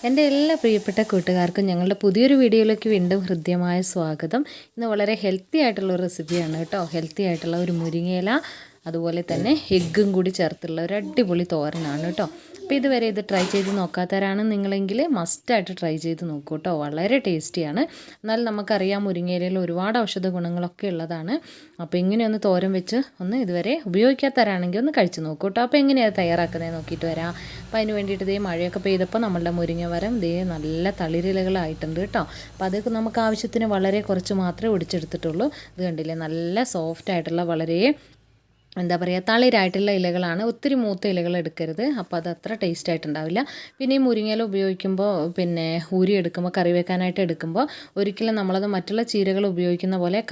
എൻ്റെ എല്ലാ പ്രിയപ്പെട്ട കൂട്ടുകാർക്കും ഞങ്ങളുടെ പുതിയൊരു വീഡിയോയിലേക്ക് വീണ്ടും ഹൃദ്യമായ സ്വാഗതം. ഇന്ന് വളരെ ഹെൽത്തി ആയിട്ടുള്ള ഒരു റെസിപ്പിയാണ് കേട്ടോ. ഹെൽത്തി ആയിട്ടുള്ള ഒരു മുരിങ്ങയില അതുപോലെ തന്നെ എഗ്ഗും കൂടി ചേർത്തുള്ള ഒരു അടിപൊളി തോരനാണ് കേട്ടോ. അപ്പോൾ ഇതുവരെ ഇത് ട്രൈ ചെയ്ത് നോക്കാത്തവരാണ് നിങ്ങളെങ്കിൽ മസ്റ്റായിട്ട് ട്രൈ ചെയ്ത് നോക്കൂ കേട്ടോ. വളരെ ടേസ്റ്റിയാണ്. എന്നാൽ നമുക്കറിയാം മുരിങ്ങയിലയിൽ ഒരുപാട് ഔഷധ ഗുണങ്ങളൊക്കെ ഉള്ളതാണ്. അപ്പോൾ ഇങ്ങനെയൊന്ന് തോരൻ വെച്ച് ഒന്ന് ഇതുവരെ ഉപയോഗിക്കാത്തവരാണെങ്കിൽ ഒന്ന് കഴിച്ച് നോക്കൂ കേട്ടോ. അപ്പോൾ എങ്ങനെയാണ് തയ്യാറാക്കുന്നത് നോക്കിയിട്ട് വരാം. അപ്പോൾ അതിന് വേണ്ടിയിട്ട് ഇതേ മഴയൊക്കെ പെയ്തപ്പോൾ നമ്മളുടെ മുരിങ്ങ മരം ഇതേ നല്ല തളിരിലകളായിട്ടുണ്ട് കേട്ടോ. അപ്പോൾ അത് നമുക്ക് ആവശ്യത്തിന് വളരെ കുറച്ച് മാത്രമേ ഒടിച്ചെടുത്തിട്ടുള്ളൂ. ഇത് കണ്ടില്ലേ, നല്ല സോഫ്റ്റ് ആയിട്ടുള്ള വളരെ എന്താ പറയുക തളിരായിട്ടുള്ള ഇലകളാണ്. ഒത്തിരി മൂത്ത ഇലകൾ എടുക്കരുത്, അപ്പോൾ അത് അത്ര ടേസ്റ്റ് ആയിട്ടുണ്ടാവില്ല. പിന്നെ ഈ മുരിങ്ങയില ഉപയോഗിക്കുമ്പോൾ ഊരി എടുക്കുമ്പോൾ കറി വെക്കാനായിട്ട് എടുക്കുമ്പോൾ ഒരിക്കലും നമ്മളത് മറ്റുള്ള ചീരകൾ ഉപയോഗിക്കുന്ന പോലെ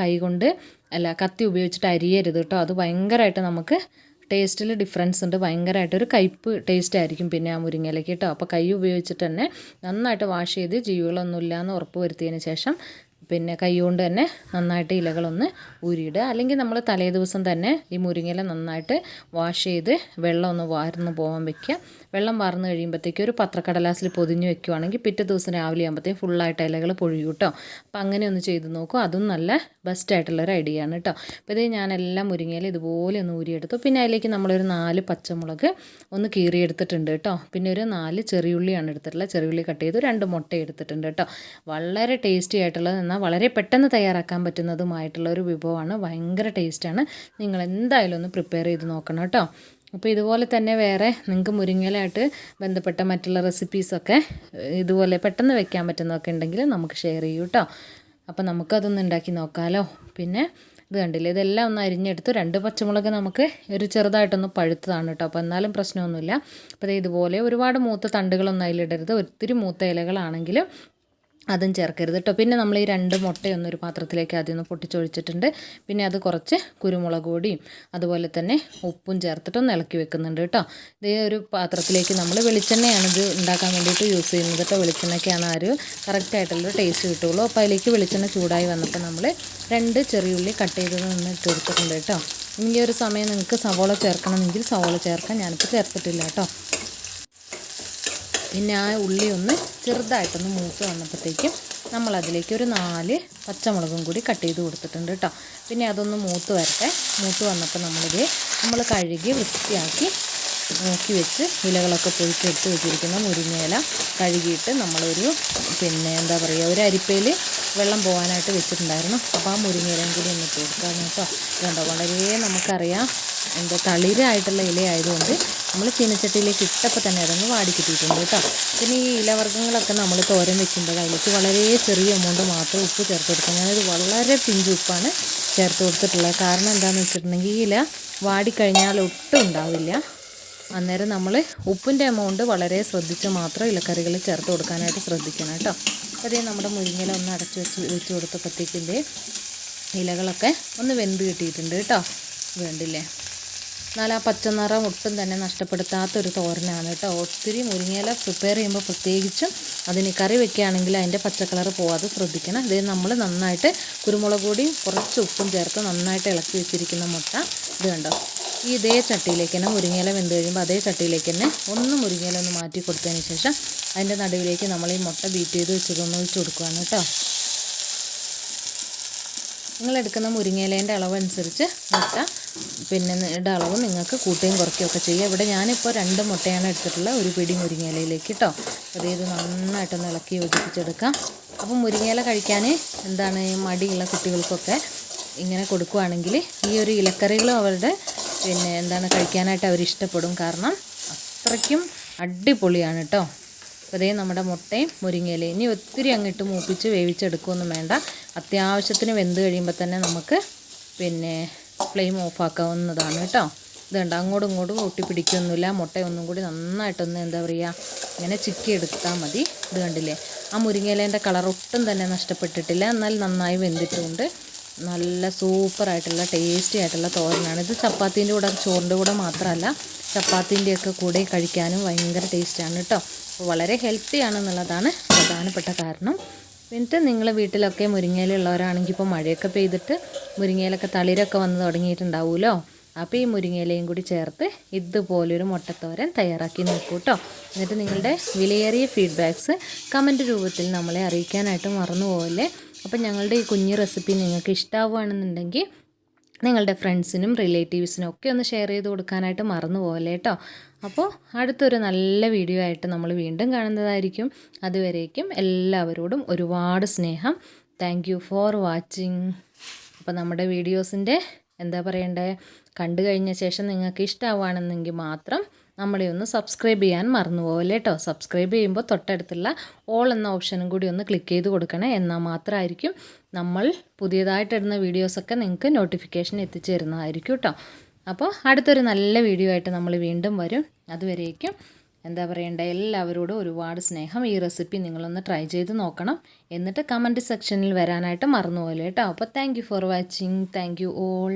കത്തി ഉപയോഗിച്ചിട്ട് അരിയരുത് കേട്ടോ. അത് ഭയങ്കരമായിട്ട് നമുക്ക് ടേസ്റ്റിൽ ഡിഫറൻസ് ഉണ്ട്. ഭയങ്കരമായിട്ടൊരു കയ്പ്പ് ടേസ്റ്റ് ആയിരിക്കും പിന്നെ ആ മുരിങ്ങയിലേക്ക് കേട്ടോ. അപ്പോൾ കൈ ഉപയോഗിച്ചിട്ട് തന്നെ നന്നായിട്ട് വാഷ് ചെയ്ത് ജീവികളൊന്നുമില്ല എന്ന് ഉറപ്പ് വരുത്തിയതിന് ശേഷം കൈ കൊണ്ട് തന്നെ നന്നായിട്ട് ഇലകളൊന്ന് ഊരിയിടുക. അല്ലെങ്കിൽ നമ്മൾ തലേ ദിവസം തന്നെ ഈ മുരിങ്ങയില നന്നായിട്ട് വാഷ് ചെയ്ത് വെള്ളം ഒന്ന് വാർന്ന് പോകാൻ വെക്കുക. വെള്ളം വാർന്ന് കഴിയുമ്പോഴത്തേക്കും ഒരു പത്രക്കടലാസിൽ പൊതിഞ്ഞ് വെക്കുകയാണെങ്കിൽ പിറ്റേ ദിവസം രാവിലെ ആകുമ്പോഴത്തേക്കും ഫുള്ളായിട്ട് ഇലകൾ പൊഴിയും കേട്ടോ. അപ്പോൾ അങ്ങനെ ഒന്ന് ചെയ്ത് നോക്കും. അതും നല്ല ബെസ്റ്റായിട്ടുള്ളൊരു ഐഡിയ ആണ് കേട്ടോ. അപ്പോൾ ഇത് ഞാനെല്ലാം മുരിങ്ങയില ഇതുപോലെ ഒന്ന് ഊരിയെടുത്തു. പിന്നെ അതിലേക്ക് നമ്മളൊരു 4 പച്ചമുളക് ഒന്ന് കീറിയെടുത്തിട്ടുണ്ട് കേട്ടോ. പിന്നെ ഒരു 4 ചെറിയുള്ളിയാണ് എടുത്തിട്ടുള്ളത്. ചെറിയുള്ളി കട്ട് ചെയ്ത് 2 മുട്ട എടുത്തിട്ടുണ്ട് കേട്ടോ. വളരെ ടേസ്റ്റി ആയിട്ടുള്ളത് എന്നാൽ വളരെ പെട്ടെന്ന് തയ്യാറാക്കാൻ പറ്റുന്നതുമായിട്ടുള്ള ഒരു വിഭവമാണ്. ഭയങ്കര ടേസ്റ്റാണ്. നിങ്ങൾ എന്തായാലും ഒന്ന് പ്രിപ്പയർ ചെയ്ത് നോക്കണം കേട്ടോ. അപ്പോൾ ഇതുപോലെ തന്നെ വേറെ നിങ്ങൾക്ക് മുരിങ്ങയിലായിട്ട് ബന്ധപ്പെട്ട മറ്റുള്ള റെസിപ്പീസൊക്കെ ഇതുപോലെ പെട്ടെന്ന് വെക്കാൻ പറ്റുന്നതൊക്കെ ഉണ്ടെങ്കിൽ നമുക്ക് ഷെയർ ചെയ്യൂ കേട്ടോ. അപ്പോൾ നമുക്കതൊന്ന് ഉണ്ടാക്കി നോക്കാമല്ലോ. പിന്നെ ഇത് കണ്ടില്ലേ, ഇതെല്ലാം ഒന്ന് അരിഞ്ഞെടുത്ത് 2 പച്ചമുളക് നമുക്ക് ഒരു ചെറുതായിട്ടൊന്ന് പഴുത്തതാണ് കേട്ടോ. അപ്പോൾ എന്നാലും പ്രശ്നമൊന്നുമില്ല. അപ്പോൾ ഇതുപോലെ ഒരുപാട് മൂത്ത തണ്ടുകളൊന്നും അതിലിടരുത്. ഒത്തിരി മൂത്ത ഇലകളാണെങ്കിലും അതും ചേർക്കരുത് കേട്ടോ. പിന്നെ നമ്മൾ ഈ 2 മുട്ടയൊന്നൊരു പാത്രത്തിലേക്ക് ആദ്യം ഒന്ന് പൊട്ടിച്ചൊഴിച്ചിട്ടുണ്ട്. പിന്നെ അത് കുറച്ച് കുരുമുളക് പൊടിയും അതുപോലെ തന്നെ ഉപ്പും ചേർത്തിട്ടൊന്ന് ഇളക്കി വെക്കുന്നുണ്ട് കേട്ടോ. ഇതേ ഒരു പാത്രത്തിലേക്ക് നമ്മൾ വെളിച്ചെണ്ണയാണ് ഇത് ഉണ്ടാക്കാൻ വേണ്ടിയിട്ട് യൂസ് ചെയ്യുന്നത് കേട്ടോ. വെളിച്ചെണ്ണയ്ക്കാണ് ആ ഒരു കറക്റ്റായിട്ടുള്ളൊരു ടേസ്റ്റ് കിട്ടുള്ളൂ. അപ്പോൾ അതിലേക്ക് വെളിച്ചെണ്ണ ചൂടായി വന്നപ്പോൾ നമ്മൾ 2 ചെറിയുള്ളി കട്ട് ചെയ്തത് ഒന്ന് ഇട്ട് കൊടുത്തിട്ടുണ്ട് കേട്ടോ. ഈ ഒരു സമയം നിങ്ങൾക്ക് സവോള ചേർക്കണമെങ്കിൽ സവോള ചേർക്കാം. ഞാനിപ്പോൾ ചേർത്തിട്ടില്ല കേട്ടോ. പിന്നെ ആ ഉള്ളി ഒന്ന് ചെറുതായിട്ടൊന്ന് മൂത്ത് വന്നപ്പോഴത്തേക്കും നമ്മളതിലേക്ക് ഒരു 4 പച്ചമുളകും കൂടി കട്ട് ചെയ്ത് കൊടുത്തിട്ടുണ്ട് കേട്ടോ. പിന്നെ അതൊന്ന് മൂത്ത് വരട്ടെ. മൂത്ത് വന്നപ്പോൾ നമ്മൾ കഴുകി വൃത്തിയാക്കി നോക്കി വെച്ച് ഇലകളൊക്കെ പൊഴിച്ചെടുത്ത് വെച്ചിരിക്കുന്ന മുരിങ്ങയില കഴുകിയിട്ട് നമ്മളൊരു എന്താ പറയുക ഒരു അരിപ്പയിൽ വെള്ളം പോകാനായിട്ട് വെച്ചിട്ടുണ്ടായിരുന്നു. അപ്പോൾ ആ മുരിങ്ങയിലയും കൂടി ഒന്ന് ഇട്ട് കൊടുക്കാം കേട്ടോ. ഇതുണ്ടോ, വളരെ നമുക്കറിയാം തളിരായിട്ടുള്ള ഇലയായതുകൊണ്ട് നമ്മൾ ചീനച്ചട്ടിയിലേക്ക് ഇട്ടപ്പോൾ തന്നെ അതൊന്ന് വാടി കിട്ടിയിട്ടുണ്ട് കേട്ടോ. പിന്നെ ഈ ഇലവർഗ്ഗങ്ങളൊക്കെ നമ്മൾ തോരൻ വെക്കുമ്പോൾ അതിലേക്ക് വളരെ ചെറിയ എമൗണ്ട് മാത്രം ഉപ്പ് ചേർത്ത് കൊടുക്കാം. ഞാനത് വളരെ പിഞ്ച് ഉപ്പാണ് ചേർത്ത് കൊടുത്തിട്ടുള്ളത്. കാരണം എന്താണെന്ന് വെച്ചിട്ടുണ്ടെങ്കിൽ ഈ ഇല വാടിക്കഴിഞ്ഞാൽ ഒട്ടും ഉണ്ടാവില്ല. അന്നേരം നമ്മൾ ഉപ്പിൻ്റെ എമൗണ്ട് വളരെ ശ്രദ്ധിച്ച് മാത്രം ഇലക്കറികൾ ചേർത്ത് കൊടുക്കാനായിട്ട് ശ്രദ്ധിക്കണം കേട്ടോ. അതേ നമ്മുടെ മുരിങ്ങയില ഒന്ന് അടച്ച് വെച്ച് കൊടുത്തപ്പോഴത്തേക്കിൻ്റെ ഇലകളൊക്കെ ഒന്ന് വെന്ത് കിട്ടിയിട്ടുണ്ട് കേട്ടോ. വേണ്ടില്ലേ, എന്നാൽ ആ പച്ചനിറം ഒട്ടും തന്നെ നഷ്ടപ്പെടുത്താത്തൊരു തോരനാണ് കേട്ടോ. ഒത്തിരി മുരിങ്ങയില പ്രിപ്പയർ ചെയ്യുമ്പോൾ പ്രത്യേകിച്ചും അതിന് കറി വെക്കുകയാണെങ്കിൽ അതിൻ്റെ പച്ചക്കളർ പോവാതെ ശ്രദ്ധിക്കണം. ഇത് നമ്മൾ നന്നായിട്ട് കുരുമുളക് പൊടിയും കുറച്ച് ഉപ്പും ചേർത്ത് നന്നായിട്ട് ഇളക്കി വെച്ചിരിക്കുന്ന മുട്ട ഇത് കണ്ടോ, ഈ ഇതേ ചട്ടിയിലേക്ക് തന്നെ മുരിങ്ങയില വെന്ത് കഴിയുമ്പോൾ അതേ ചട്ടിയിലേക്ക് തന്നെ ഒന്ന് മുരിങ്ങയില ഒന്ന് മാറ്റി കൊടുത്തതിന് ശേഷം അതിൻ്റെ നടുവിലേക്ക് നമ്മൾ ഈ മുട്ട ബീറ്റ് ചെയ്ത് വെച്ചതൊന്ന് ഒഴിച്ച് കൊടുക്കുകയാണ് കേട്ടോ. നിങ്ങളെടുക്കുന്ന മുരിങ്ങയിലേൻ്റെ അളവനുസരിച്ച് മുട്ട അളവ് നിങ്ങൾക്ക് കൂട്ടുകയും കുറയ്ക്കുകയൊക്കെ ചെയ്യുക. ഇവിടെ ഞാനിപ്പോൾ 2 മുട്ടയാണ് എടുത്തിട്ടുള്ളത് ഒരു പിടി മുരിങ്ങയിലയിലേക്ക് കേട്ടോ. അത് ഇത് നന്നായിട്ടൊന്ന് ഇളക്കി യോജിപ്പിച്ചെടുക്കാം. അപ്പം മുരിങ്ങയില കഴിക്കാൻ മടിയുള്ള കുട്ടികൾക്കൊക്കെ ഇങ്ങനെ കൊടുക്കുകയാണെങ്കിൽ ഈ ഒരു ഇലക്കറികളും അവരുടെ കഴിക്കാനായിട്ട് അവരിഷ്ടപ്പെടും. കാരണം അത്രയ്ക്കും അടിപൊളിയാണ് കേട്ടോ. അപ്പോൾ നമ്മുടെ മുട്ടയും മുരിങ്ങയിലയും ഇനി ഒത്തിരി അങ്ങിട്ട് മൂപ്പിച്ച് വേവിച്ചെടുക്കുകയൊന്നും വേണ്ട. അത്യാവശ്യത്തിന് വെന്ത് കഴിയുമ്പോൾ തന്നെ നമുക്ക് ഫ്ലെയിം ഓഫാക്കാവുന്നതാണ് കേട്ടോ. ഇതുണ്ട്, അങ്ങോട്ടും ഇങ്ങോട്ടും ഒട്ടിപ്പിടിക്കൊന്നുമില്ല. മുട്ടയൊന്നും കൂടി നന്നായിട്ടൊന്ന് ഇങ്ങനെ ചിക്കി എടുത്താൽ മതി. ഇത് കണ്ടില്ലേ, ആ മുരിങ്ങയിലേൻ്റെ കളർ ഒട്ടും തന്നെ നഷ്ടപ്പെട്ടിട്ടില്ല. എന്നാൽ നന്നായി വെന്തിട്ടുണ്ട്. നല്ല സൂപ്പറായിട്ടുള്ള ടേസ്റ്റി ആയിട്ടുള്ള തോരനാണ്. ഇത് ചപ്പാത്തീൻ്റെ കൂടെ ചോറിൻ്റെ കൂടെ മാത്രമല്ല ചപ്പാത്തീൻ്റെയൊക്കെ കൂടെ കഴിക്കാനും ഭയങ്കര ടേസ്റ്റാണ് കേട്ടോ. അപ്പോൾ വളരെ ഹെൽത്തിയാണെന്നുള്ളതാണ് പ്രധാനപ്പെട്ട കാരണം. എന്നിട്ട് നിങ്ങൾ വീട്ടിലൊക്കെ മുരിങ്ങയില ഉള്ളവരാണെങ്കിൽ ഇപ്പോൾ മഴയൊക്കെ പെയ്തിട്ട് മുരിങ്ങയിലൊക്കെ തളിരൊക്കെ വന്ന് തുടങ്ങിയിട്ടുണ്ടാവുമല്ലോ. അപ്പോൾ ഈ മുരിങ്ങയിലയും കൂടി ചേർത്ത് ഇതുപോലൊരു മുട്ടത്തോരൻ തയ്യാറാക്കി നോക്കൂ കേട്ടോ. എന്നിട്ട് നിങ്ങളുടെ വിലയേറിയ ഫീഡ്ബാക്ക്സ് കമൻറ്റ് രൂപത്തിൽ നമ്മളെ അറിയിക്കാനായിട്ട് മറന്നു പോകല്ലേ. അപ്പോൾ ഞങ്ങളുടെ ഈ കുഞ്ഞു റെസിപ്പി നിങ്ങൾക്ക് ഇഷ്ടമാവുകയാണെന്നുണ്ടെങ്കിൽ നിങ്ങളുടെ ഫ്രണ്ട്സിനും റിലേറ്റീവ്സിനും ഒക്കെ ഒന്ന് ഷെയർ ചെയ്ത് കൊടുക്കാനായിട്ട് മറന്നു പോകല്ലേ കേട്ടോ. അപ്പോൾ അടുത്തൊരു നല്ല വീഡിയോ ആയിട്ട് നമ്മൾ വീണ്ടും കാണുന്നതായിരിക്കും. അതുവരേക്കും എല്ലാവരോടും ഒരുപാട് സ്നേഹം. Thank you for watching. അപ്പോൾ നമ്മുടെ വീഡിയോസിൻ്റെ എന്താ പറയണ്ടേ, കണ്ടു കഴിഞ്ഞ ശേഷം നിങ്ങൾക്ക് ഇഷ്ടമാവുകയാണെന്നെങ്കിൽ മാത്രം നമ്മളെ ഒന്ന് സബ്സ്ക്രൈബ് ചെയ്യാൻ മറന്നു പോകല്ലേ കേട്ടോ. സബ്സ്ക്രൈബ് ചെയ്യുമ്പോൾ തൊട്ടടുത്തുള്ള ഓൾ എന്ന ഓപ്ഷനും കൂടി ഒന്ന് ക്ലിക്ക് ചെയ്ത് കൊടുക്കണേ. എന്നാൽ മാത്രമായിരിക്കും നമ്മൾ പുതിയതായിട്ടിടുന്ന വീഡിയോസൊക്കെ നിങ്ങൾക്ക് നോട്ടിഫിക്കേഷൻ എത്തിച്ചു തരുന്നതായിരിക്കും കേട്ടോ. അപ്പോൾ അടുത്തൊരു നല്ല വീഡിയോ ആയിട്ട് നമ്മൾ വീണ്ടും വരും. അതുവരേക്കും എന്താ പറയണ്ടേ, എല്ലാവരോടും ഒരുപാട് സ്നേഹം. ഈ റെസിപ്പി നിങ്ങളൊന്ന് ട്രൈ ചെയ്ത് നോക്കണം. എന്നിട്ട് കമൻറ്റ് സെക്ഷനിൽ വരാനായിട്ട് മറന്നു പോകല്ലേ കേട്ടോ. അപ്പോൾ thank you for watching. Thank you all.